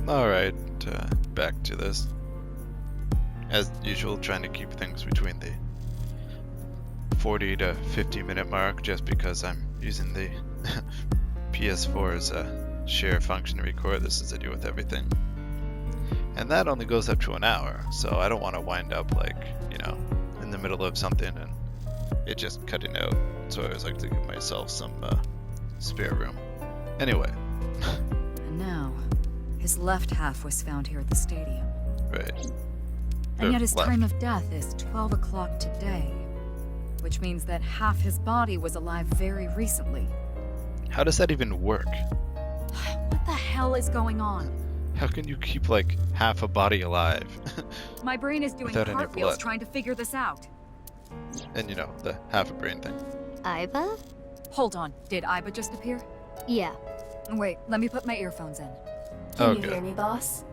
Alright, back to this. As usual, trying to keep things between the 40 to 50 minute mark just because I'm using the PS4's share function to record. This is to do with everything. And that only goes up to an hour, so I don't want to wind up like, you know, in the middle of something and it just cutting out. So I always like to give myself some spare room. Anyway. And now, his left half was found here at the stadium. Right. And yet his left. time of death is 12 o'clock today, which means that half his body was alive very recently. How does that even work? What the hell is going on? How can you keep like half a body alive? My brain is doing Without any cartwheels blood. trying to figure this out. And you know, the half a brain thing. Iba? Hold on, did Iba just appear? Yeah. Wait, let me put my earphones in. Oh, Can you good. hear me, boss?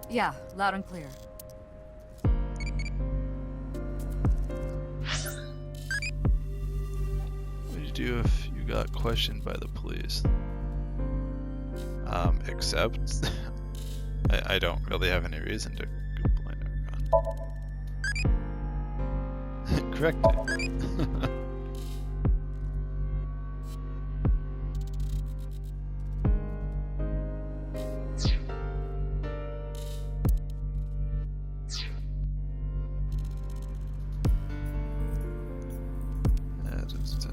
Yeah, loud and clear. What do you do if you got questioned by the police? Except I don't really have any reason to complain. Correct it. Just,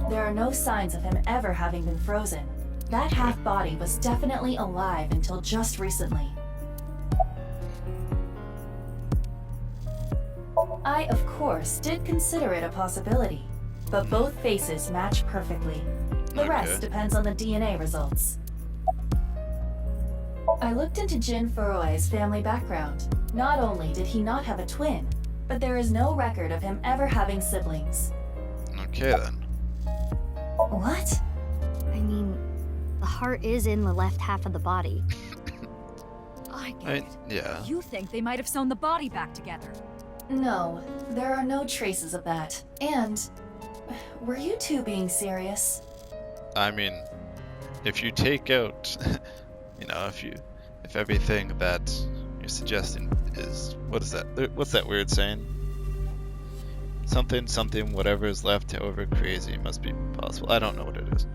There are no signs of him ever having been frozen. That half-body was definitely alive until just recently. I, of course, did consider it a possibility, but both faces match perfectly. The rest depends on the DNA results. I looked into Jin Furui's family background. Not only did he not have a twin, but there is no record of him ever having siblings. okay then. What? I mean, the heart is in the left half of the body. I get I, it. yeah. You think they might have sewn the body back together? No, there are no traces of that. And, were you two being serious? I mean, if you take out, you know, if everything that you're suggesting is, what is that? What's that weird saying? Something, whatever is left, however crazy must be possible. I don't know what it is.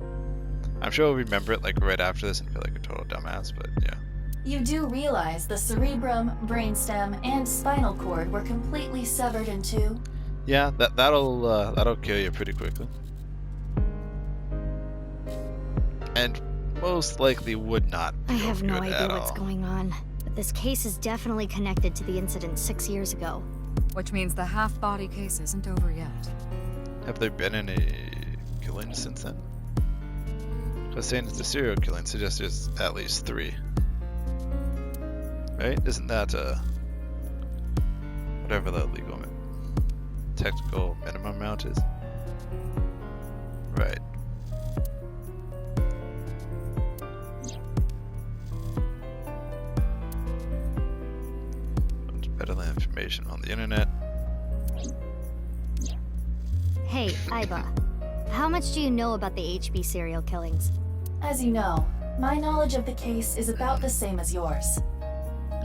I'm sure I'll remember it like right after this and feel like a total dumbass, but yeah. You do realize the cerebrum, brainstem, and spinal cord were completely severed in two? Yeah, that'll kill you pretty quickly. And most likely would not I feel have no good idea at what's all. going on, but this case is definitely connected to the incident 6 years ago. Which means the half-body case isn't over yet. Have there been any killings since then? Because saying it's a serial killing suggests there's at least 3. Right? Isn't that whatever the legal technical minimum amount is? Right. Much better than information on the internet. Hey, Iba, how much do you know about the HB serial killings? As you know, my knowledge of the case is about the same as yours.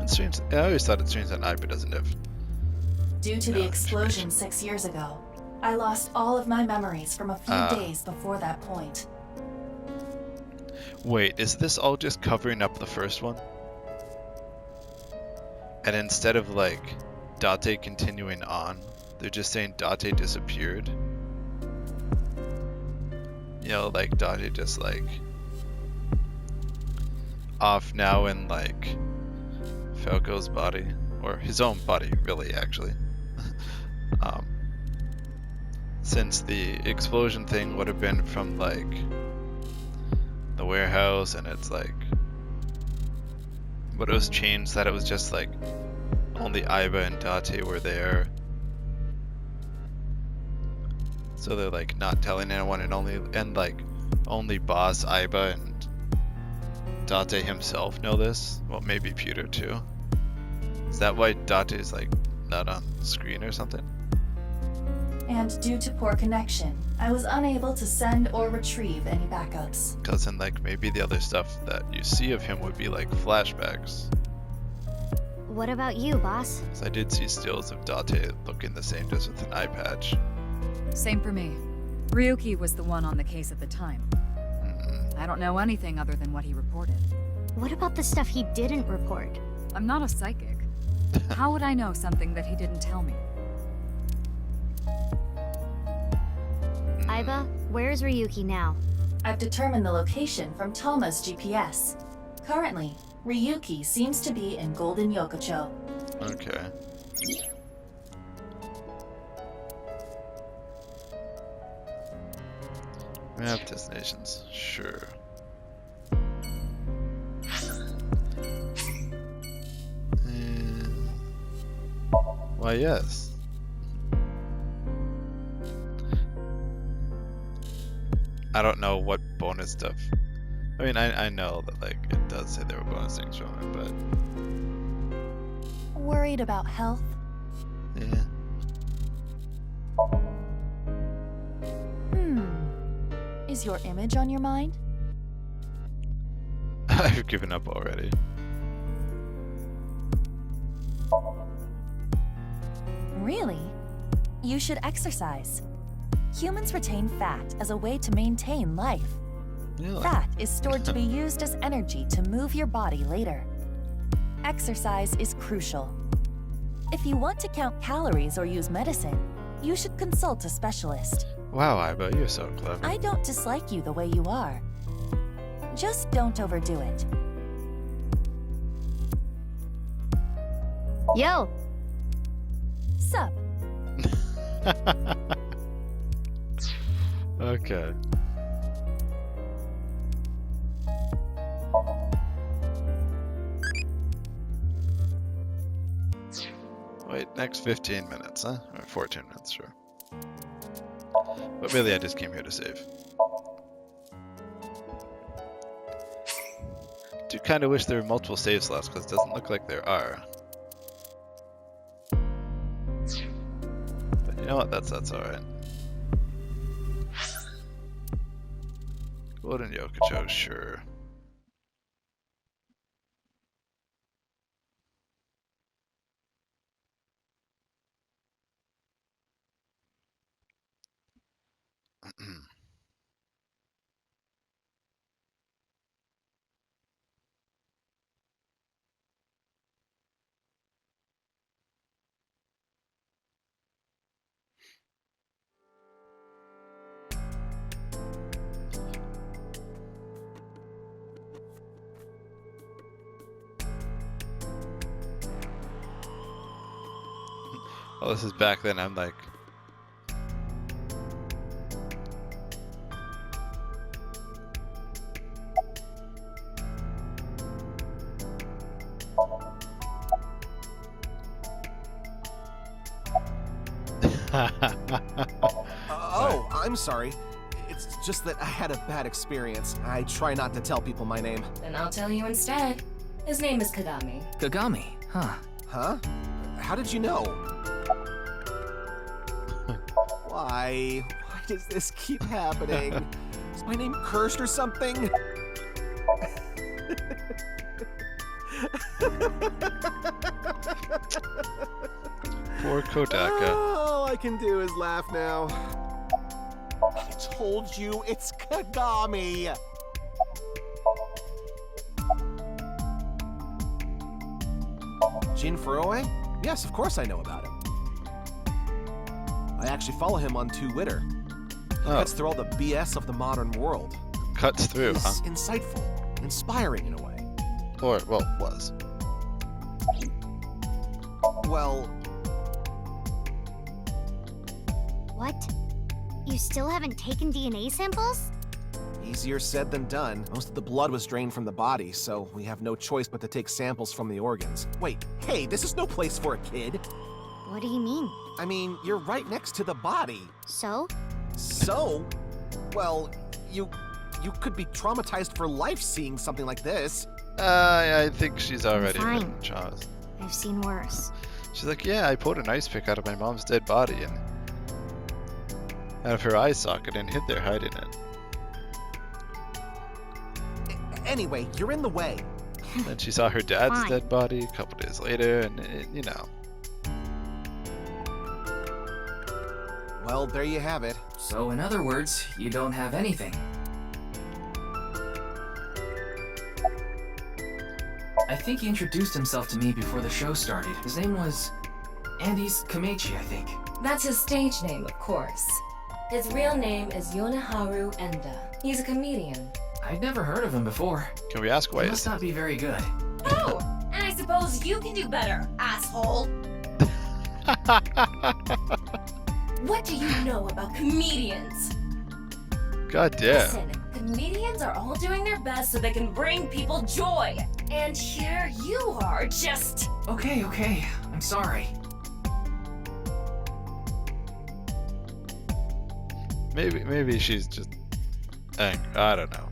It's strange. I always thought it's strange that Iba doesn't have. Due to No, the explosion 6 years ago, I lost all of my memories from a few days before that point. Wait, is this all just covering up the first one? And instead of like Date continuing on, they're just saying Date disappeared? You know, like Date just like off now in like Falco's body, or his own body really actually. Since the explosion thing would have been from like the warehouse, and it's like, but it was changed that it was just like only Iba and Date were there, so they're like not telling anyone, and like only boss Iba and Date himself know this. Well, maybe Peter too. Is that why Date is like not on screen or something? and due to poor connection, I was unable to send or retrieve any backups. Because then, like, maybe the other stuff that you see of him would be like flashbacks. What about you, boss? 'Cause I did see stills of Date looking the same, just with an eye patch. Same for me. Ryuki was the one on the case at the time. I don't know anything other than what he reported. What about the stuff he didn't report? I'm not a psychic. How would I know something that he didn't tell me? Aiba, where's Ryuki now? I've determined the location from Toma's GPS. Currently, Ryuki seems to be in Golden Yokocho. Okay. Map destinations, sure. And... Why, yes. I don't know what bonus stuff. I mean, I know that, like, it does say there were bonus things from it, but... Worried about health? Yeah. Is your image on your mind? I've given up already. Really? You should exercise. Humans retain fat as a way to maintain life. Really? Fat is stored to be used as energy to move your body later. Exercise is crucial. If you want to count calories or use medicine, you should consult a specialist. Wow, Aiba, you're so clever. I don't dislike you the way you are. Just don't overdo it. Yo! Sup? Okay. Wait, next 15 minutes, huh? Or 14 minutes, sure. But really, I just came here to save. Do kind of wish there were multiple save slots, because it doesn't look like there are. But you know what? That's alright. Golden Yokocho, sure. Oh, this is back then. I'm like, oh, I'm sorry. It's just that I had a bad experience. I try not to tell people my name. Then I'll tell you instead. His name is Kagami. Kagami, huh? Huh? How did you know? Why? Why does this keep happening? Is my name cursed or something? poor Kodaka. All I can do is laugh now. I told you it's Kagami! Jin Furuwe? Yes, of course I know about him. I actually follow him on Twitter. He cuts through all the BS of the modern world. Cuts through, He's huh? insightful, inspiring in a way. Or, well, was. Well, What? You still haven't taken DNA samples? easier said than done. Most of the blood was drained from the body, so we have no choice but to take samples from the organs. Wait, hey, this is no place for a kid. What do you mean? I mean, you're right next to the body. So? So? Well, you could be traumatized for life seeing something like this. I think she's already Fine. been traumatized. I've seen worse. She's like, yeah, I pulled an ice pick out of my mom's dead body, and out of her eye socket and hid there hiding it. Anyway, you're in the way. Then she saw her dad's Fine. dead body a couple days later, and you know. Well, there you have it. So in other words, you don't have anything. I think he introduced himself to me before the show started. His name was Andy's Kamechi, I think. That's his stage name, of course. His real name is Yoneharu Enda. He's a comedian. I'd never heard of him before. Can we ask why He is must not be very good. Oh, and I suppose you can do better, asshole. What do you know about comedians? God damn. Listen, comedians are all doing their best so they can bring people joy. And here you are, just... Okay, I'm sorry. Maybe she's just angry. I don't know.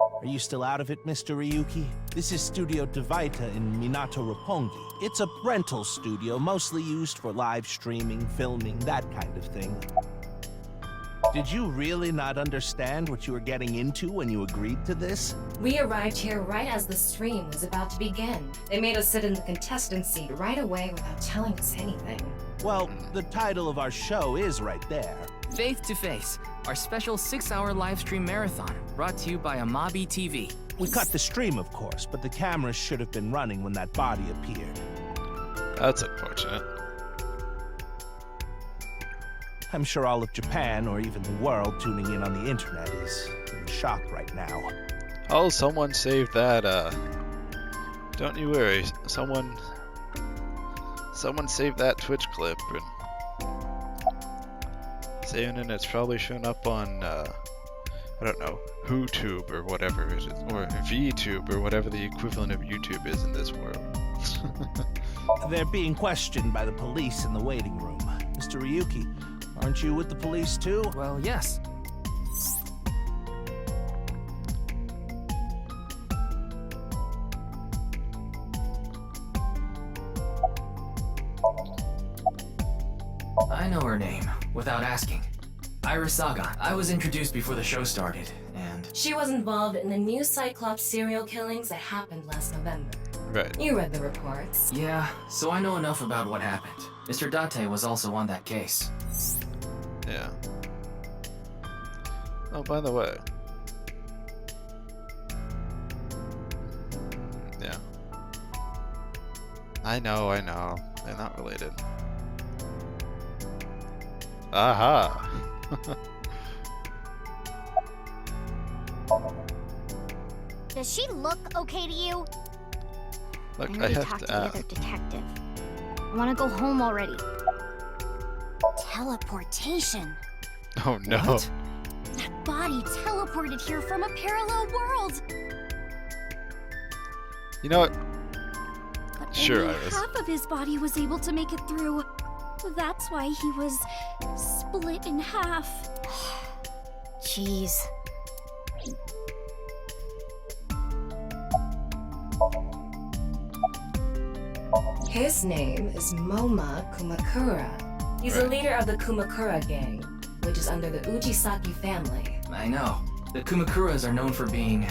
Are you still out of it, Mr. Ryuki? This is Studio Devaita in Minato Roppongi. It's a rental studio mostly used for live streaming, filming, that kind of thing. Did you really not understand what you were getting into when you agreed to this? We arrived here right as the stream was about to begin. They made us sit in the contestant seat right away without telling us anything. Well, the title of our show is right there. Faith to Face, our special 6-hour live stream marathon, brought to you by Amabi TV. We cut the stream, of course, but the cameras should have been running when that body appeared. That's unfortunate. I'm sure all of Japan, or even the world tuning in on the internet, is in shock right now. Oh, someone saved that, don't you worry. Someone saved that Twitch clip and saving it. It's probably shown up on, I don't know, WhoTube or whatever it is, or VTube or whatever the equivalent of YouTube is in this world. They're being questioned by the police in the waiting room. Mr. Ryuki, aren't you with the police too? Well, yes. I know her name, without asking. Irasaga. I was introduced before the show started, and... She was involved in the new Cyclops serial killings that happened last November. Right. You read the reports. Yeah, so I know enough about what happened. Mr. Date was also on that case. Yeah. Oh, by the way. Yeah. I know. They're not related. Aha! Does she look okay to you? Look, I I need to have talk to to the other ask. detective. I want to go home already. Teleportation. Oh no. What? That body teleported here from a parallel world. You know what? But Sure, only Iris. half of his body was able to make it through. That's why he was split in half. Jeez. His name is Moma Kumakura. He's the Right. leader of the Kumakura gang, which is under the Ujisaki family. I know. The Kumakuras are known for being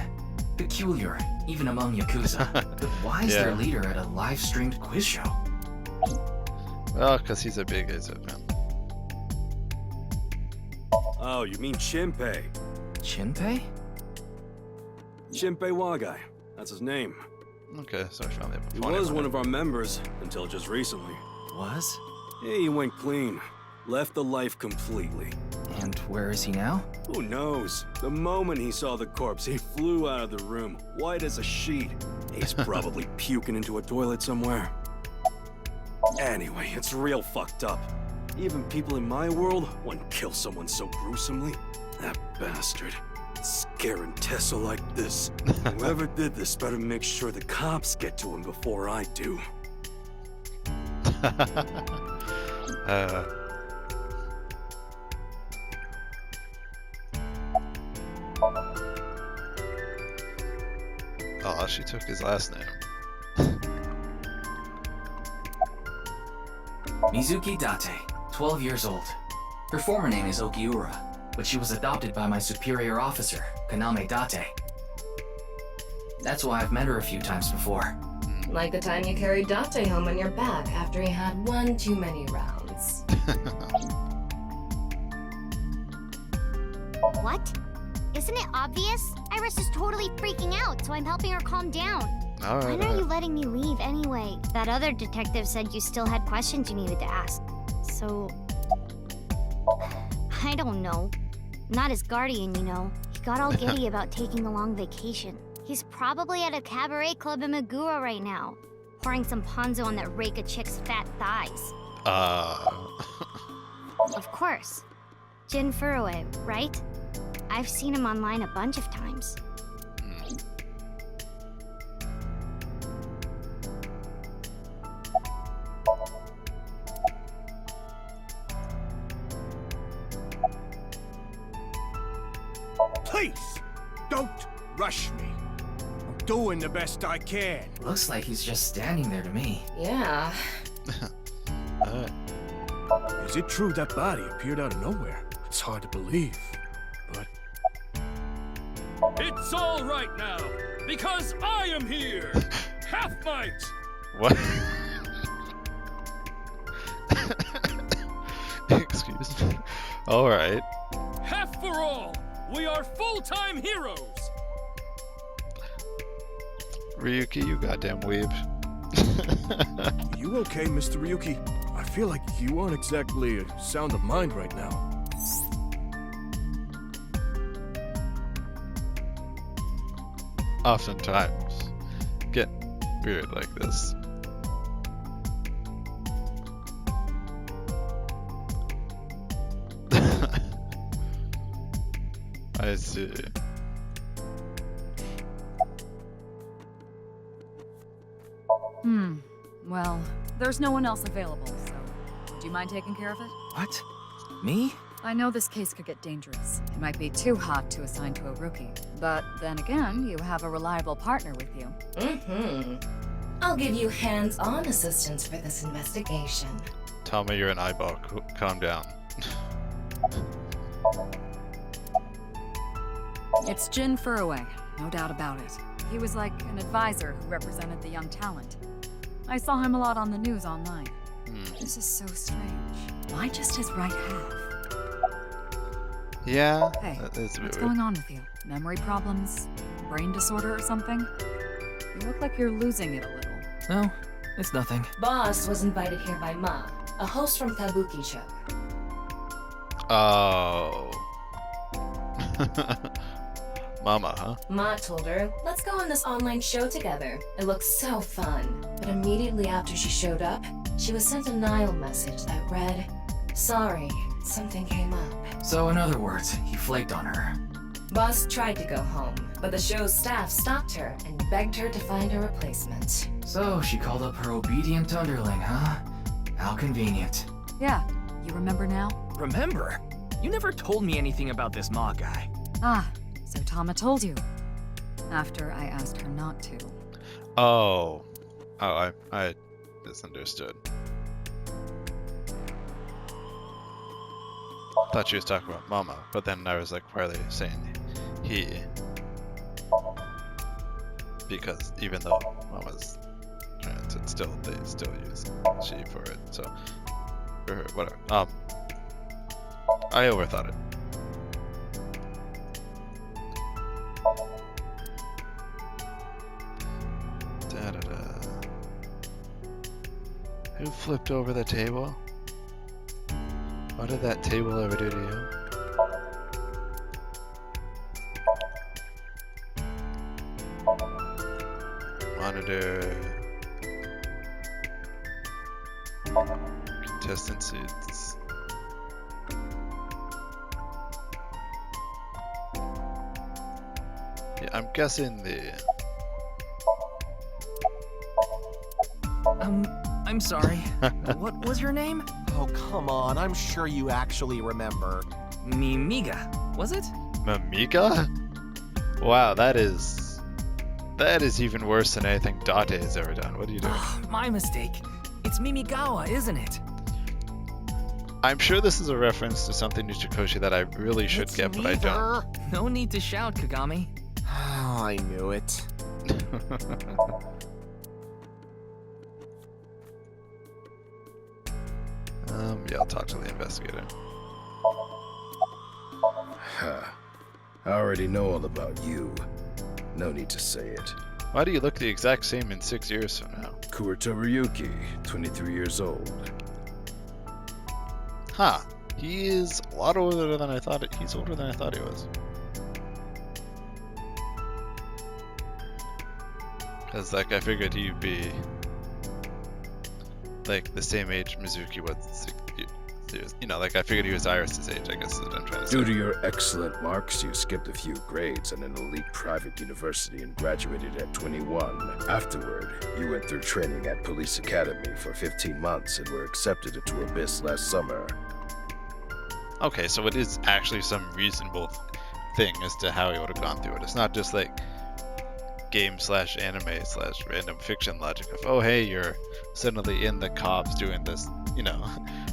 peculiar, even among Yakuza. But why is their Yeah. leader at a live-streamed quiz show? Well, because he's a big Azo fan. Oh, you mean Shinpei? Shinpei? Shinpei Wagai. That's his name. Okay, so I found that. He was one of our members until just recently. Was? Yeah, he went clean. Left the life completely. And where is he now? Who knows? The moment he saw the corpse, he flew out of the room, white as a sheet. He's probably puking into a toilet somewhere. Anyway, it's real fucked up. Even people in my world wouldn't kill someone so gruesomely. That bastard. Scaring Tessa like this. Whoever did this better make sure the cops get to him before I do. Oh, she took his last name. Mizuki Date, 12 years old. Her former name is Okiura, but she was adopted by my superior officer, Kaname Date. That's why I've met her a few times before. Like the time you carried Date home on your back after he had one too many rounds. What? Isn't it obvious? Iris is totally freaking out, so I'm helping her calm down. When are you letting me leave anyway? That other detective said you still had questions you needed to ask. So... I don't know. Not his guardian, you know. He got all giddy about taking a long vacation. He's probably at a cabaret club in Meguro right now, pouring some ponzo on that Reika chick's fat thighs. Of course. Jin Furue, right? I've seen him online a bunch of times. Please, don't rush me. I'm doing the best I can. Looks like he's just standing there to me. Yeah. Is it true that body appeared out of nowhere? It's hard to believe, but... It's all right now, because I am here! Half might! What? Excuse me. Alright. Half for all! We are full-time heroes! Ryuki, you goddamn weeb. You okay, Mr. Ryuki? I feel like you aren't exactly sound of mind right now. Oftentimes get weird like this. I see. Well, there's no one else available, so do you mind taking care of it? What? Me? I know this case could get dangerous. It might be too hot to assign to a rookie. But then again, you have a reliable partner with you. I'll give you hands-on assistance for this investigation. Tell me you're an eyeball. Calm down. It's Jin Furue, no doubt about it. He was like an advisor who represented the young talent. I saw him a lot on the news online. This is so strange. Why just his right half? Yeah, Hey, that's a bit what's weird. going on with you? Memory problems? Brain disorder or something? You look like you're losing it a little. No, it's nothing. Boss was invited here by Ma, a host from Kabuki-cho. Oh. Mama, huh? Ma told her, let's go on this online show together. It looks so fun. But immediately after she showed up, she was sent a Nile message that read, sorry, something came up. So in other words, he flaked on her. Boss tried to go home, but the show's staff stopped her and begged her to find a replacement. So she called up her obedient underling, huh? How convenient. Yeah, you remember now? Remember? You never told me anything about this Ma guy. Ah, so Tama told you. After I asked her not to. Oh. Oh, I misunderstood. Thought she was talking about Mama, but then I was like, why are they saying he? Because even though Mama's trans, they still use she for it. So, for her, whatever. I overthought it. Who flipped over the table? What did that table ever do to you? Monitor. Contestant seats. Yeah, I'm guessing the... I'm sorry. What was your name? Oh, come on. I'm sure you actually remember. Mimiga, was it? Mimiga? Wow, that is even worse than anything Date has ever done. What are you doing? My mistake. It's Mimigawa, isn't it? I'm sure this is a reference to something Nishikoshi that I really should It's get, but I don't. No need to shout, Kagami. Oh, I knew it. Yeah, I'll talk to the investigator. Huh. I already know all about you. No need to say it. Why do you look the exact same in 6 years from now? Kurito Ryuki, 23 years old. Huh. He is a lot older than I thought. He's older than I thought he was. Because, like, I figured he'd be, like, the same age Mizuki was. You know, like, I figured he was Iris's age, I guess is what I'm trying to say. Due to your excellent marks, you skipped a few grades in an elite private university and graduated at 21. Afterward, you went through training at Police Academy for 15 months and were accepted into Abyss last summer. Okay, so it is actually some reasonable thing as to how he would have gone through it. It's not just like game/anime/random fiction logic of, oh hey, you're suddenly in the cops doing this, you know,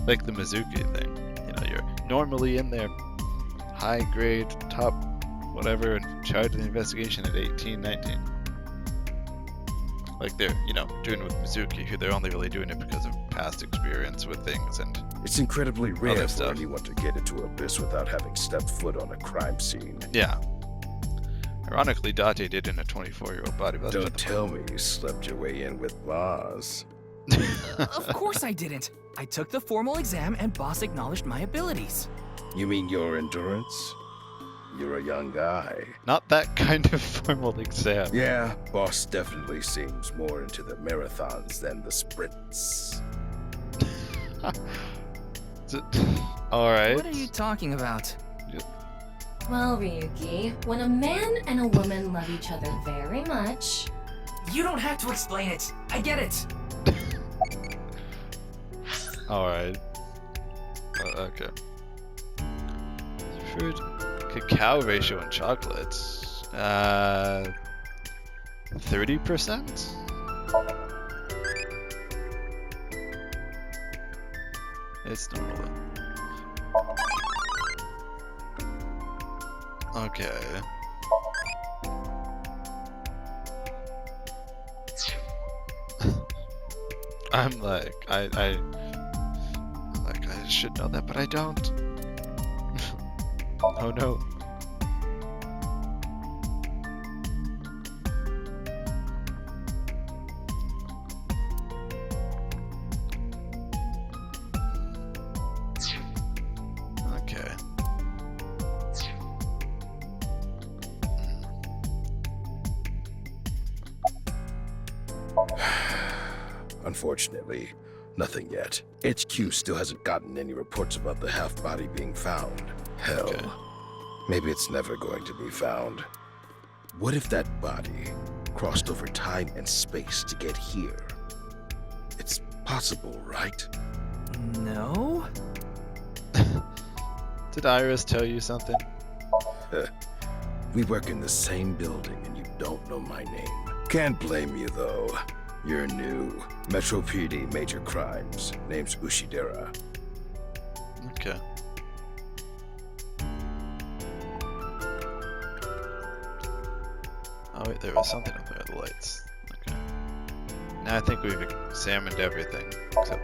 like the Mizuki thing. You know, you're normally in there, high grade, top, whatever, in charge of the investigation at 18, 19. Like they're, you know, doing with Mizuki, who they're only really doing it because of past experience with things and It's incredibly rare other for stuff. anyone to get into Abyss without having stepped foot on a crime scene. Yeah. Ironically, Date did in a 24-year-old body. But that's Don't tell me you slept your way in with Boss. Of course I didn't. I took the formal exam and boss acknowledged my abilities. You mean your endurance? You're a young guy. Not that kind of formal exam. Yeah, Boss definitely seems more into the marathons than the sprints. Alright. What are you talking about? Well, Ryuki, when a man and a woman love each other very much... You don't have to explain it. I get it. Alright. Okay. Fruit cacao ratio in chocolates. 30%? It's normal. Okay. I'm like, I should know that, but I don't. Oh no. Okay. Unfortunately, nothing yet. HQ still hasn't gotten any reports about the half-body being found. Hell, Okay. maybe it's never going to be found. What if that body crossed over time and space to get here? It's possible, right? No? Did Iris tell you something? We work in the same building and you don't know my name. Can't blame you though. You're new. Metro PD, Major Crimes. Name's Ushidera. Okay. Oh wait, there was something up there, the lights. Okay. Now I think we've examined everything, except...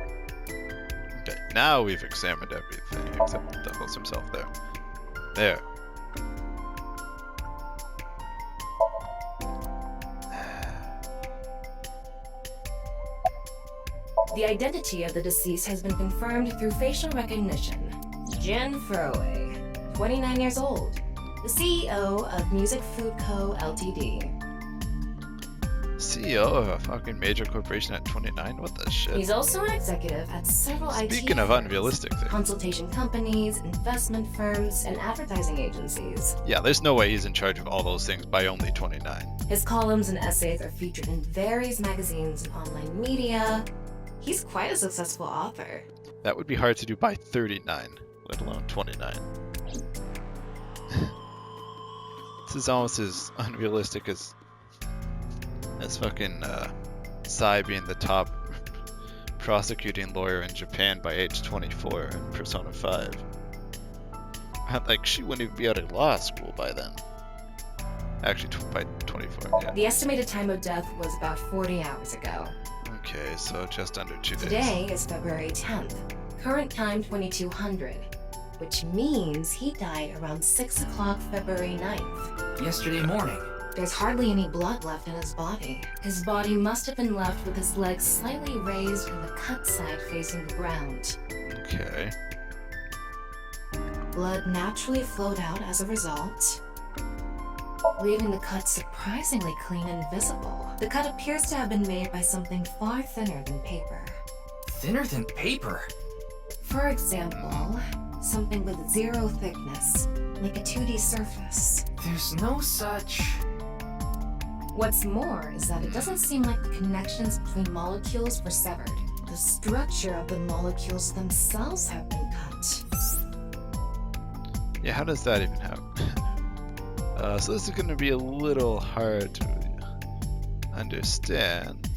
Okay, now we've examined everything, except Duckles himself there. There. The identity of the deceased has been confirmed through facial recognition. Jin Furue, 29 years old, the CEO of Music Food Co., Ltd. CEO of a fucking major corporation at 29? What the shit? He's also an executive at several Speaking IT of firms, unrealistic things. consultation companies, investment firms, and advertising agencies. Yeah, there's no way he's in charge of all those things by only 29. His columns and essays are featured in various magazines and online media. He's quite a successful author. That would be hard to do by 39, let alone 29. This is almost as unrealistic as fucking Psy being the top prosecuting lawyer in Japan by age 24 in Persona 5. Like, she wouldn't even be out of law school by then. Actually, by 24, yeah. The estimated time of death was about 40 hours ago. Okay, so just under 2 days. Today is February 10th. Current time 2200, which means he died around 6 o'clock February 9th. Yesterday morning. There's hardly any blood left in his body. His body must have been left with his legs slightly raised and the cut side facing the ground. Okay. Blood naturally flowed out as a result, leaving the cut surprisingly clean and visible. The cut appears to have been made by something far thinner than paper. Thinner than paper? For example, something with zero thickness, like a 2D surface. There's no such... What's more is that it doesn't seem like the connections between molecules were severed. The structure of the molecules themselves have been cut. Yeah, how does that even happen? So this is going to be a little hard to understand.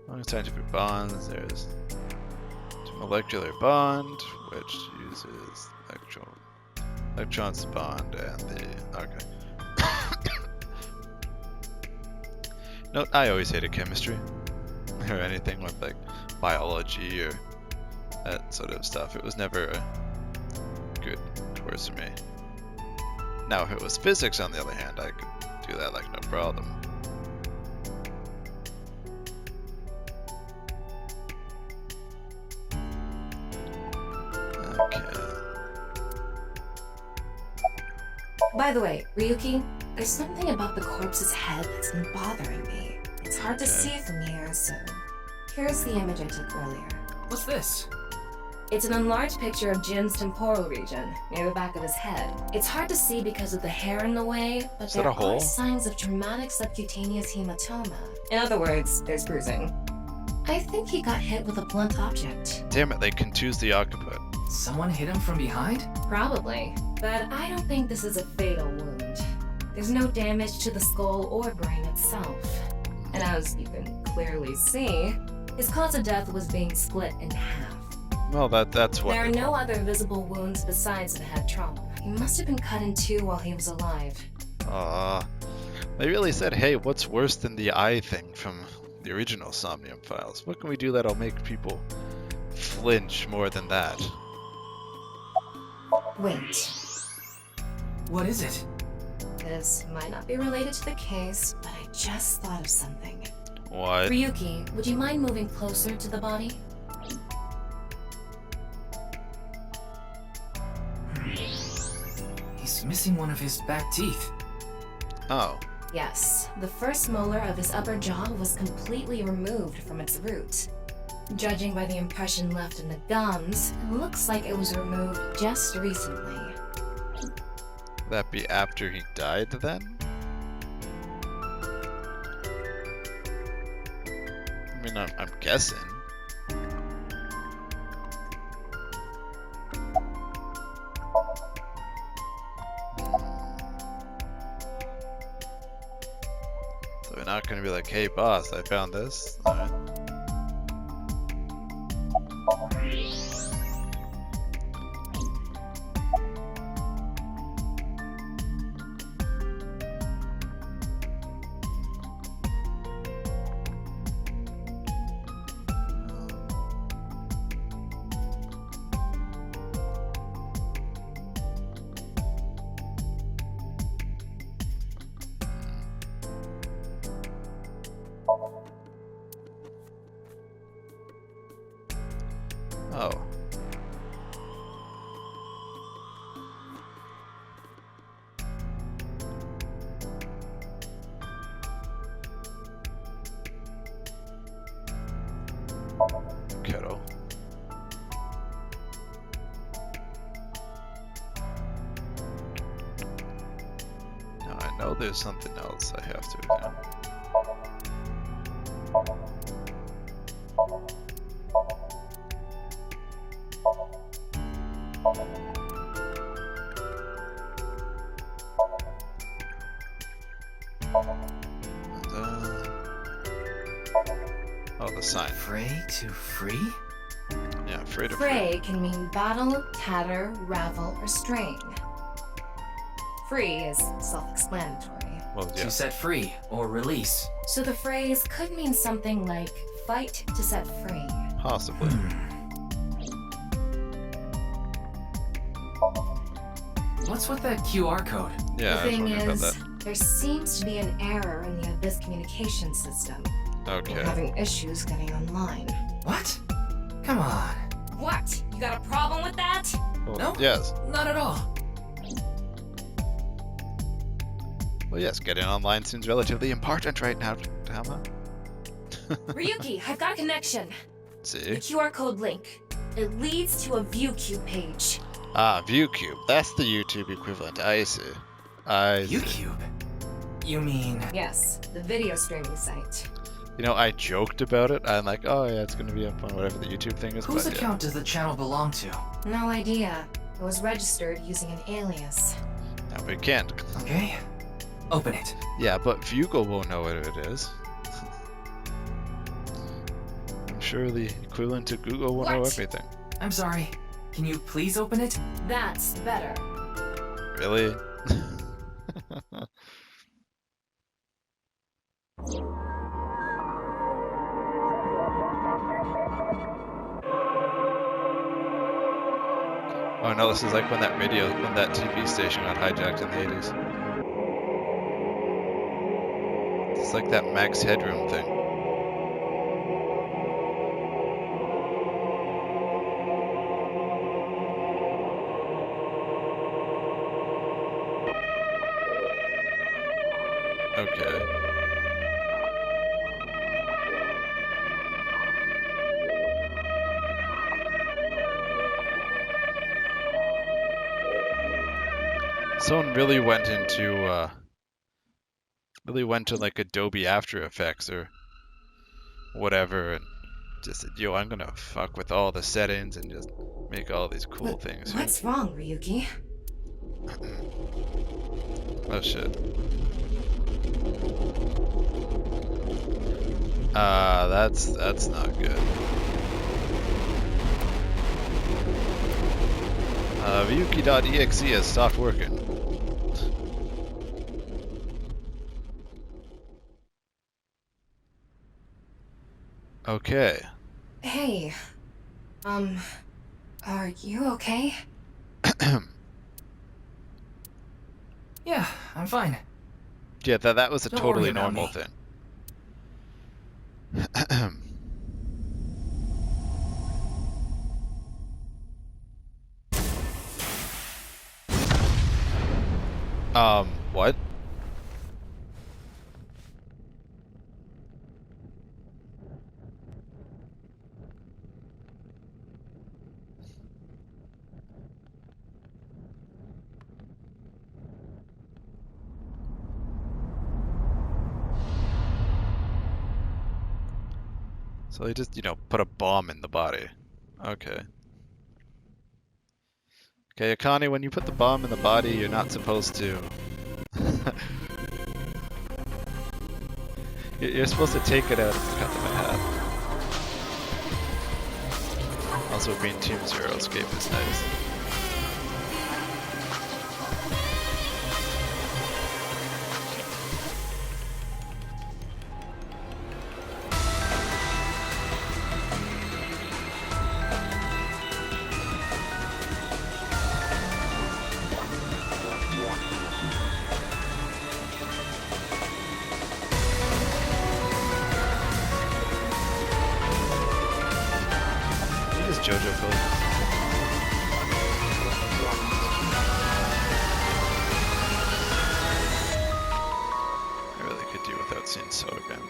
Long scientific bonds, there's molecular bond, which uses electrons to bond, and the, okay. Note, I always hated chemistry, or anything with like biology or that sort of stuff. It was never a good course for me. Now, if it was physics, on the other hand, I could do that like no problem. Okay. By the way, Ryuki, there's something about the corpse's head that's been bothering me. It's hard to see from here, so here's the image I took earlier. What's this? It's an enlarged picture of Jin's temporal region, near the back of his head. It's hard to see because of the hair in the way, but there are signs of traumatic subcutaneous hematoma. In other words, there's bruising. I think he got hit with a blunt object. Damn it, they contused the occiput. Someone hit him from behind? Probably, but I don't think this is a fatal wound. There's no damage to the skull or brain itself. And as you can clearly see, his cause of death was being split in half. Well, that's what. There are no other visible wounds besides the head trauma. He must have been cut in two while he was alive. They really said, hey, what's worse than the eye thing from the original Somnium files? What can we do that'll make people flinch more than that? Wait. What is it? This might not be related to the case, but I just thought of something. What? Ryuki, would you mind moving closer to the body? He's missing one of his back teeth. Oh. Yes, the first molar of his upper jaw was completely removed from its root. Judging by the impression left in the gums, it looks like it was removed just recently. Would that be after he died then? I mean, I'm guessing. So we're not gonna be like, hey boss, I found this. Alright. Oh. Kettle. Now I know there's something else I have to do. Oh, the sign. Fray to free? Yeah, fray to Fray can mean battle, tatter, ravel, or strain. Free is self-explanatory. Well, yeah. To set free or release. So the phrase could mean something like fight to set free. Possibly. What's with that QR code? Yeah, The I was thing wondering about is, that. there seems to be an error in the Abyss communication system. Okay. We're having issues getting online. What? Come on. What? You got a problem with that? Well, No? Yes. Not at all. Well, yes, getting online seems relatively important right now, Tama. Ryuki, I've got a connection. The See? QR code link. It leads to a ViewCube page. Ah, ViewCube. That's the YouTube equivalent. I see. I see. YouTube? You mean... Yes, the video streaming site. You know, I joked about it. I'm like, oh yeah, it's gonna be up on whatever the YouTube thing is. Whose but, yeah. account does the channel belong to? No idea. It was registered using an alias. No, we can't. Okay. Open it. Yeah, but Vugal won't know what it is. I'm sure the equivalent to Google will know What? everything. I'm sorry. Can you please open it? That's better. Really? Oh no, this is like when that TV station got hijacked in the 80s. It's like that Max Headroom thing. Okay. Someone really went to like Adobe After Effects or whatever and just said, yo, I'm gonna fuck with all the settings and just make all these cool things. What's wrong, Ryuki? Oh shit. That's not good. Ryuki.exe has stopped working. Okay. Hey. Are you okay? Yeah, I'm fine. Yeah, that was a Don't totally worry about normal me. thing. What? So they just, put a bomb in the body. Okay. Okay, Akane, when you put the bomb in the body, you're not supposed to... You're supposed to take it out and cut them in half. Also, being Team Zero escape is nice. JoJo poses. I really could do without seeing So again.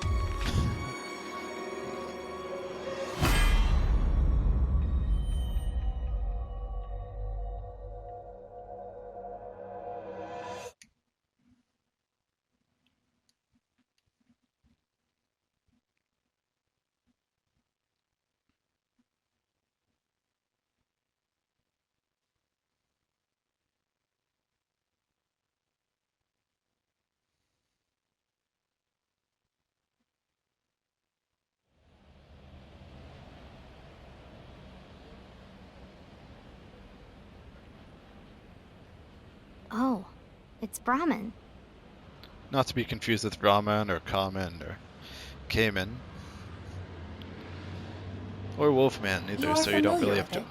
Oh, it's Brahmin. Not to be confused with Brahman or Kamen or Cayman. Or Wolfman either, so you don't really have to...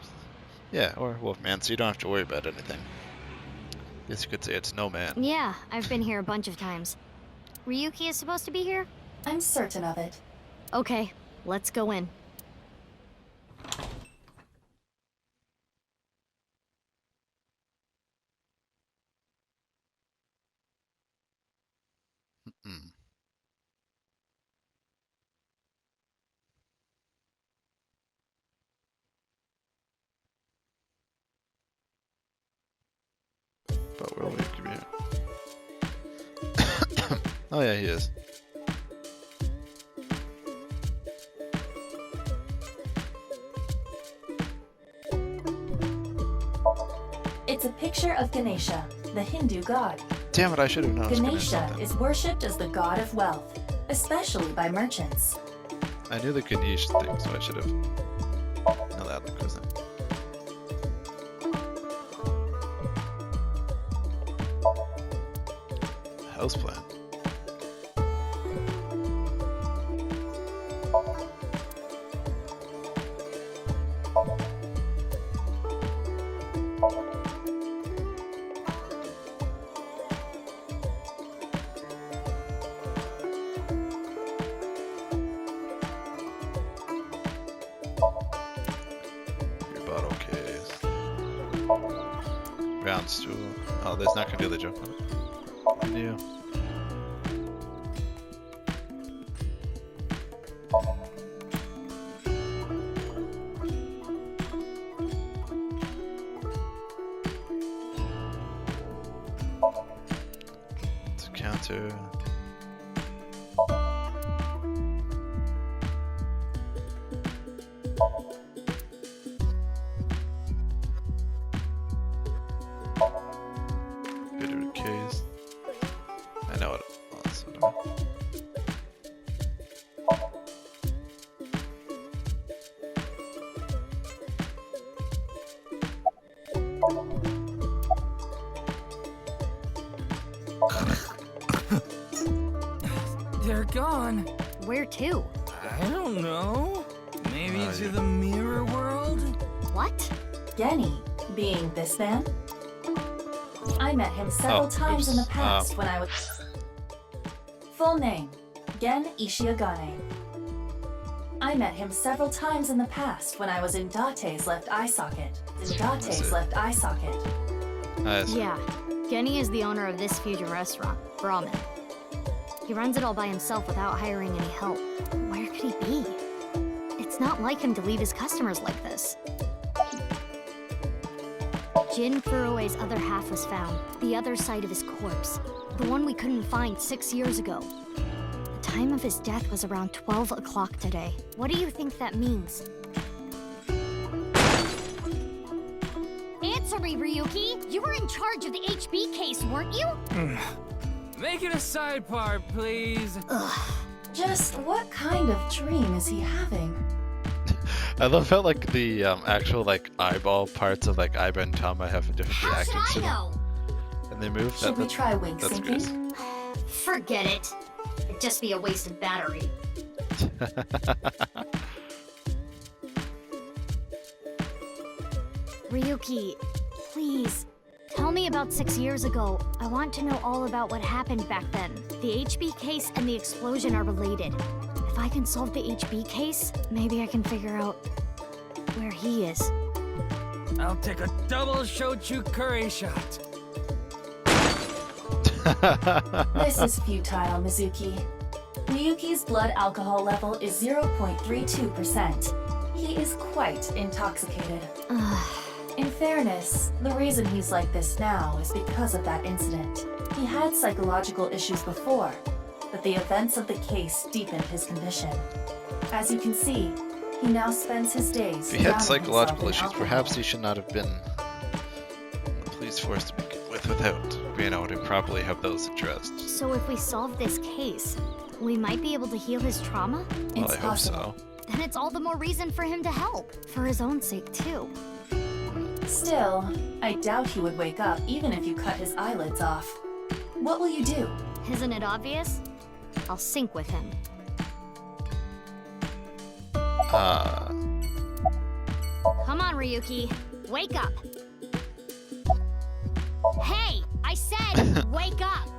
Yeah, or Wolfman, so you don't have to worry about anything. Guess you could say it's no man. Yeah, I've been here a bunch of times. Ryuki is supposed to be here? I'm certain of it. Okay, let's go in. But where will Ryuki be? Oh yeah, he is. It's a picture of Ganesha, the Hindu god. Damn it, I should have known. Ganesha is worshipped as the god of wealth, especially by merchants. I knew the Ganesh thing, so I should have. No, that look was it. Houseplant. Your bottle case. Round stool. Oh, that's not gonna do the joke on it. I knew. It's a counter. Bitter case. I know what it wants. They're gone. Where to? I don't know. Maybe Oh, to yeah. the mirror world? What? Genny, being this man. I met him several times in the past when I was... Full name, Gen Ishiagane. I met him several times in the past when I was in Date's left eye socket. I see. Yeah, Genny is the owner of this fusion restaurant, Brahmin. He runs it all by himself without hiring any help. Where could he be? It's not like him to leave his customers like this. Jin Furue's other half was found, the other side of his corpse. The one we couldn't find 6 years ago. The time of his death was around 12 o'clock today. What do you think that means? Answer me, Ryuki! You were in charge of the HB case, weren't you? Make it a side part, please. Just what kind of dream is he having? I love how like the actual like eyeball parts of like Aiba and Tama have different reactions to them. And they move. Should we try wing that's syncing? Forget it. It'd just be a wasted battery. Ryuki, please. Tell me about 6 years ago. I want to know all about what happened back then. The HB case and the explosion are related. If I can solve the HB case, maybe I can figure out where he is. I'll take a double shochu curry shot. This is futile, Mizuki. Ryuki's blood alcohol level is 0.32%. He is quite intoxicated. In fairness, the reason he's like this now is because of that incident. He had psychological issues before, but the events of the case deepened his condition. As you can see, he now spends his days If he had drowning psychological himself in issues, alcohol. perhaps he should not have been in the police force to begin with, without being able to properly have those addressed. So if we solve this case, we might be able to heal his trauma? Well, It's I hope possible. so. Then it's all the more reason for him to help. For his own sake, too. Still, I doubt he would wake up even if you cut his eyelids off. What will you do? Isn't it obvious? I'll sync with him. Come on, Ryuki. Wake up. Hey, I said wake up.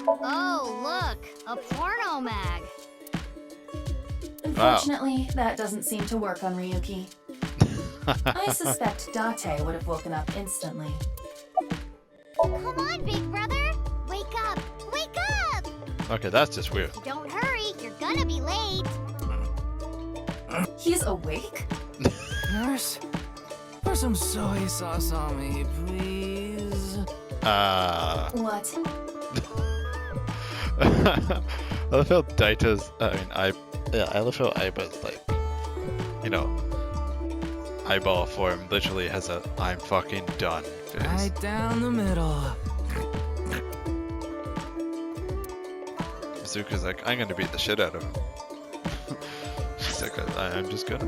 Oh, look, a porno mag. Unfortunately, that doesn't seem to work on Ryuki. I suspect Date would have woken up instantly. Come on, big brother. Wake up. Wake up. Okay, that's just weird. Don't hurry. You're gonna be late. He's awake? Nurse, pour some soy sauce on me, please. What? I love how Daita's, I love how Aiba's like, you know, eyeball form literally has a I'm fucking done face. Right down the middle. Zuka's like, I'm gonna beat the shit out of him. She's like, I'm just gonna.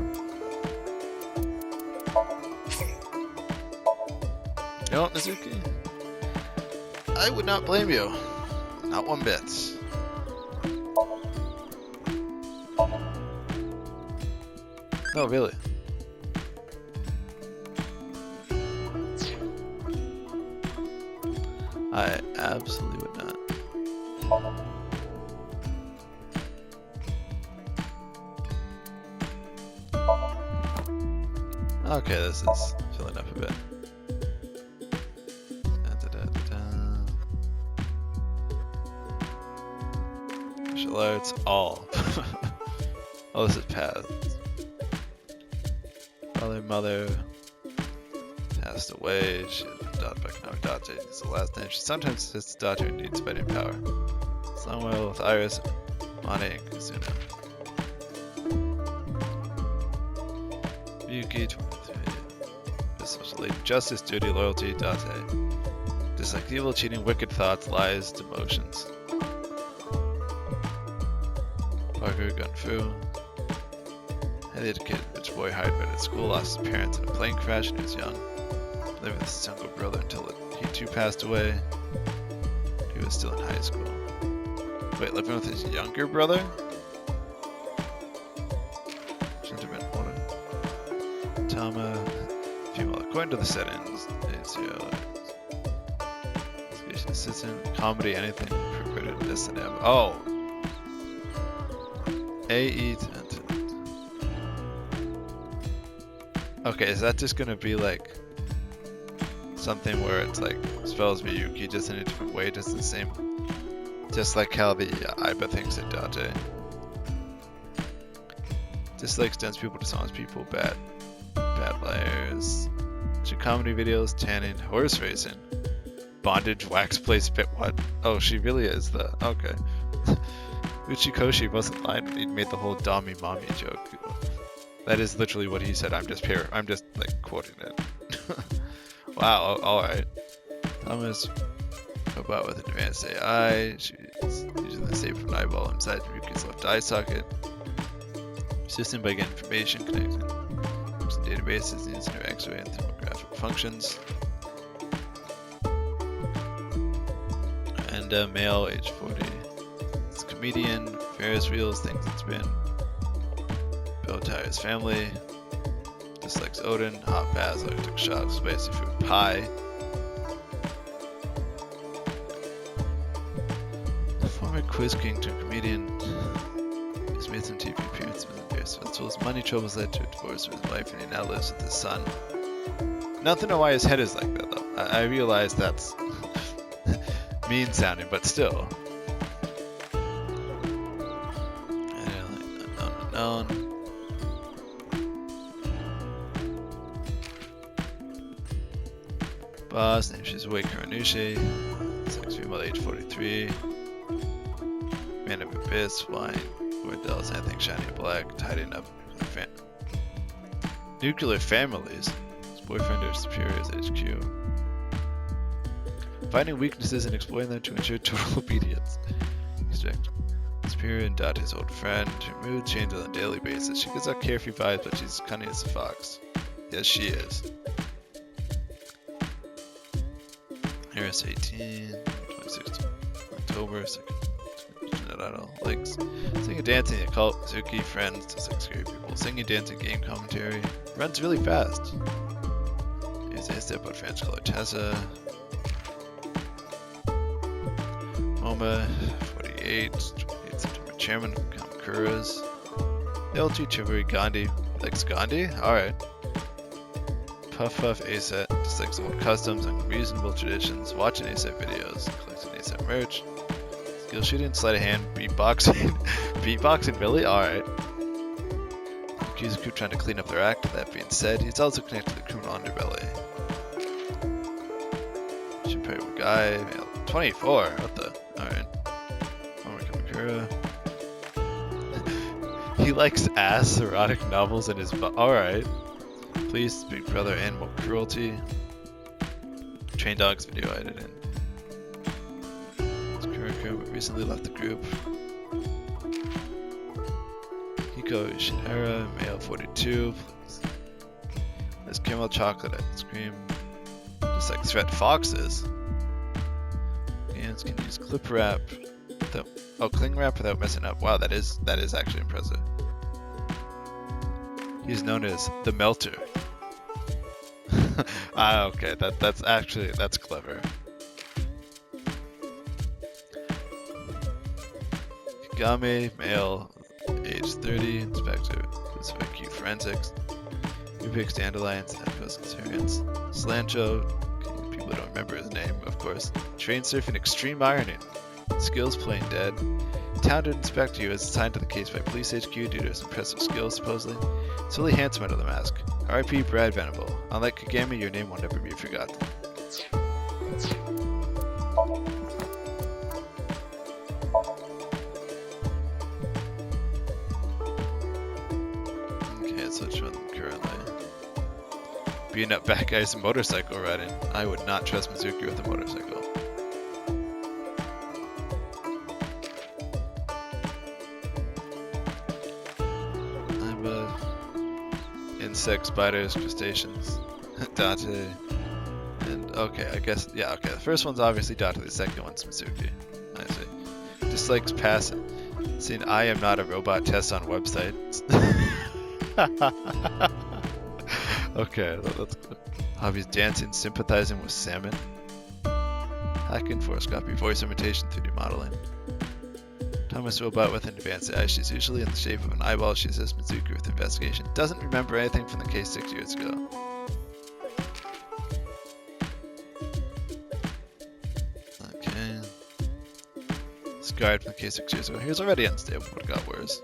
You know what, Mizuki? I would not blame you. Not one bit. No, really. I absolutely would not. Okay, this is filling up a bit. Martial arts, all. Oh, this is paths. Mother passed away. She was adopted by Konami Date. It's the last name. She sometimes assists Date who needs fighting power. Songwell with Iris, Mane, and Kazuna. Ryuki, 23. Business lady. Justice, duty, loyalty, Date. Dislike evil, cheating, wicked thoughts, lies, demotions. Parker, Gunfu. Highly educated rich boy hired by at school, lost his parents in a plane crash when he was young. Living with his younger brother until he too passed away. He was still in high school. Wait, living with his younger brother? Shouldn't have been older. Tama, female. According to the settings, investigation assistant, comedy, anything recruited this and M. Oh! AE to okay, is that just gonna be like something where it's like spells Ryuki just in a different way, just the same, just like how the Aiba thinks in Date. Just like extends people to songs, people, bad liars. Comedy videos, tanning, horse racing, bondage, wax play, spit. What? Oh, she really is the okay. Uchikoshi wasn't lying when he made the whole Dami mommy joke. That is literally what he said. I'm just like quoting it. Wow, alright. Thomas about with advanced AI. She's using the save from eyeball inside Ryuki's left eye socket. Assisting by getting information, connecting using databases, using her X-ray and thermographic functions. And male, age 40. It's a comedian, Ferris wheels, thinks it's been. Bill Tyre's family. Dislikes Odin, hot baths, electric shocks, spicy food, pie. The former quiz king turned comedian. He's made some TV appearances in various festivals. Money troubles led to a divorce with his wife, and he now lives with his son. Nothing to know why his head is like that, though. I realize that's mean sounding, but still. Unknown. Boss, name she's Wei Kuranushi. Sex female, age 43. Man of abyss, wine, Wardell's anything shiny and black, tidying up nuclear families. His boyfriend or superiors, HQ. Finding weaknesses and exploiting them to ensure total obedience. Strict. Superior and Date's old friend. Her mood changes on a daily basis. She gives out carefree vibes, but she's cunning as a fox. Yes, she is. Harris 18, 2016, October 2nd. Likes singing, dancing, occult, Mizuki, friends to 6th grade people. Singing, dancing, game commentary. Runs really fast. Here's a step out fans color Tessa. MoMA 48, 28 September. Chairman Kamakuras. LG Chivalry Gandhi. Likes Gandhi? Alright. Puff Puff ASET. Dislikes old customs and reasonable traditions. Watching ASET videos. Collecting ASET merch. Skill shooting, sleight of hand, beatboxing. Beatboxing, really? Alright. Accuse the crew trying to clean up their act. That being said, he's also connected to the criminal underbelly. Shunpei guy, male 24. What the? Alright. Kamakura. He likes ass erotic novels in his alright. Police, Big Brother, animal cruelty. Train dogs video editing. Recently left the group. Hiko Shinhara, male 42. There's caramel chocolate ice cream. Just like threat foxes. Hands can use clip wrap. Cling wrap without messing up. Wow, that is actually impressive. He's known as the Melter. Okay, that's clever. Kagami, male, age 30, inspector, Pacific Q Forensics, Rubik's Dandelions, Advos Experience, Slancho, people don't remember his name, of course, Train Surfing Extreme Ironing, Skills Playing Dead, Talented Inspector is assigned to the case by Police HQ due to his impressive skills, supposedly. It's really handsome under the mask. R.I.P. Brad Venable. Unlike Kagami, your name will never be forgotten. So show them currently. Beating up bad guys and motorcycle riding. I would not trust Mizuki with a motorcycle. I'm insects, spiders, crustaceans, Date, and okay, I guess, yeah, okay. The first one's obviously Date, the second one's Mizuki. I see. Dislikes passing. Seeing I am not a robot test on website. Okay, that's good. Hobbies dancing, sympathizing with salmon. Hacking, foroscopy, voice imitation, 3D modeling. Thomas robot with an advanced eye. She's usually in the shape of an eyeball. She assists Mizuki with investigation. Doesn't remember anything from the case 6 years ago. Okay. Scarred from the case 6 years ago. He was already unstable, but it got worse.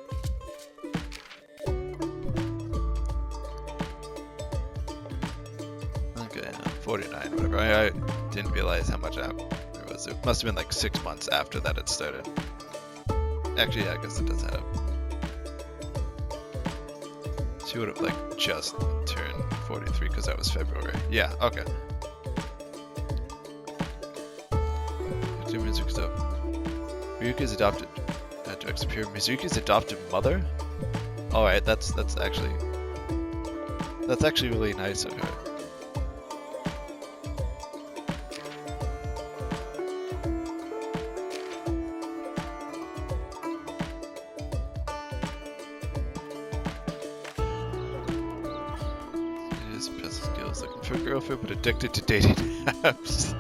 Okay, 49, whatever. I didn't realize how much after it was. It must have been like 6 months after that it started. Actually, yeah, I guess it does add up. She would have like just turned 43 because that was February. Yeah, okay. Ryuki's adopted directs appear. Mizuki's adopted mother? Alright, that's actually really nice of her. Skills looking for a girlfriend but addicted to dating apps.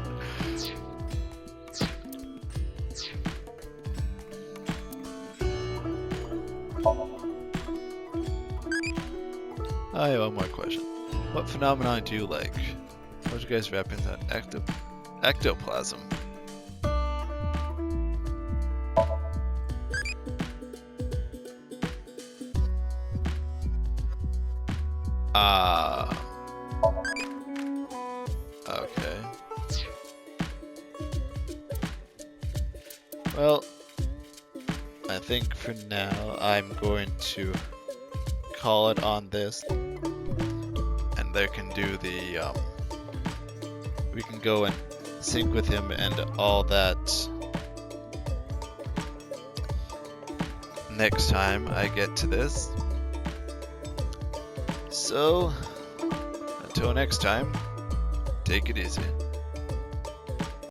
I have one more question. What phenomenon do you like? What would you guys represent? Ectoplasm. Okay. Well, I think for now I'm going to call it on this, and there can do the we can go and sync with him and all that next time I get to this. So until next time, take it easy.